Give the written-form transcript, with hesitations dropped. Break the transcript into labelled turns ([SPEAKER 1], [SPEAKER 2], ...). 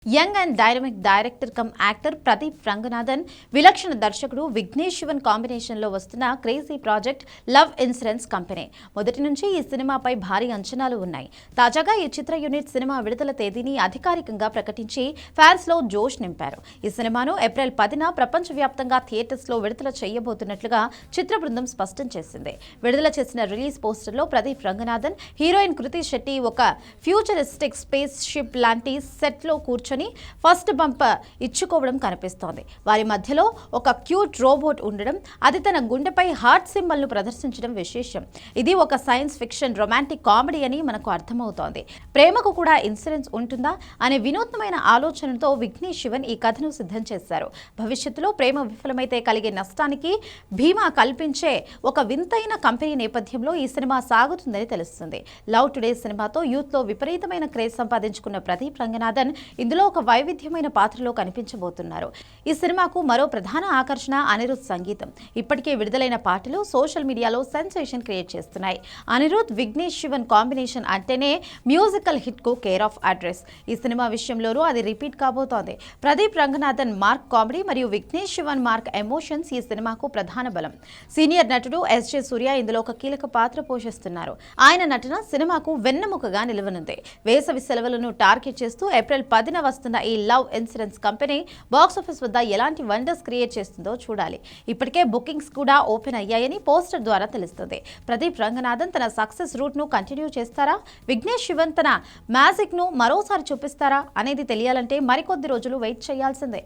[SPEAKER 1] Young and dynamic director come actor Pradeep Ranganathan, విలక్షణ దర్శకుడు విఘ్నేష్ శివన్ కాంబినేషన్లో వస్తున్న crazy project love insurance company. మొదటి నుంచి ఈ సినిమాపై భారీ అంచనాలు ఉన్నాయి. తాజాగా ఈ చిత్ర యూనిట్ సినిమా విడుదల తేదీని అధికారికంగా ప్రకటించి ఫ్యాన్స్లో జోష్ నింపారు. ఈ సినిమాను ఏప్రిల్ 10న ప్రపంచవ్యాప్తంగా థియేటర్స్లో విడుదల చేయబోతున్నట్లుగా చిత్ర బృందం స్పష్టం చేసింది. విడుదల చేసిన రిలీజ్ పోస్టర్లో ప్రదీప్ రంగనాథన్, హీరోయిన్ కృతి శెట్టి ఒక ఫ్యూచరిస్టిక్ స్పేస్ షిప్ లాంటి సెట్లో కూర్చొని ఫస్ట్ బంప్ ఇచ్చుకోవడం కనిపిస్తోంది. వారి మధ్యలో ఒక క్యూట్ రోబోట్ ఉండడం, అది తన గుండెపై హార్ట్ సింబల్ ను ప్రదర్శించడం విశేషం. ఇది ఒక సైన్స్ ఫిక్షన్ రొమాంటిక్ కామెడీ అని మనకు అర్థమవుతోంది. ప్రేమకు కూడా ఇన్సూరెన్స్ ఉంటుందా అనే వినూత్నమైన ఆలోచనతో విఘ్నేష్ శివన్ ఈ కథను సిద్ధం చేశారు. భవిష్యత్తులో ప్రేమ విఫలమైతే కలిగే నష్టానికి భీమా కల్పించే ఒక వింతైన కంపెనీ నేపథ్యంలో ఈ సినిమా సాగుతుందని తెలుస్తుంది. లవ్ టుడే సినిమాతో యూత్ లో విపరీతమైన క్రేజ్ సంపాదించుకున్న ప్రదీప్ రంగనాథన్ ఇందులో ఒక వైవిధ్యమైన పాత్రలో కనిపించబోతున్నారు. ఈ సినిమాకు మరో ప్రధాన ఆకర్షణ అనిరుద్ సంగీతం. ఇప్పటికే విడుదలైన పాటలు సోషల్ మీడియాలో సెన్సేషన్ క్రియేట్ చేస్తున్నాయి. అనిరుద్ విఘ్నేష్ శివన్ కాంబినేషన్ అంటేనే మ్యూజికల్ హిట్ కు కేర్ ఆఫ్ అడ్రస్. ఈ సినిమా విషయంలోనూ అది రిపీట్ కాబోతోంది. ప్రదీప్ రంగనాథన్ మార్క్ కామెడీ మరియు విఘ్నేష్ శివన్ మార్క్ ఎమోషన్స్ ఈ సినిమాకు ప్రధాన బలం. సీనియర్ నటుడు ఎస్జే సూర్య ఇందులో ఒక కీలక పాత్ర పోషిస్తున్నారు. ఆయన నటన సినిమాకు వెన్నెముకగా నిలవనుంది. వేసవి సెలవులను టార్గెట్ చేస్తూ ఏప్రిల్ 10న వస్తున్న ఈ లవ్ ఇన్సూరెన్స్ కంపెనీ బాక్సాఫీస్ వద్ద ఎలాంటి వండర్స్ క్రియేట్ చేస్తుందో చూడాలి. ఇప్పటికే బుకింగ్స్ కూడా ఓపెన్ అయ్యాయని పోస్టర్ ద్వారా తెలుస్తుంది. ప్రదీప్ రంగనాథన్ తన సక్సెస్ రూట్ ను కంటిన్యూ చేస్తారా, విఘ్నేష్ శివన్ తన మ్యాజిక్ ను మరోసారి చూపిస్తారా అనేది తెలియాలంటే మరికొద్ది రోజులు వెయిట్ చేయాల్సిందే.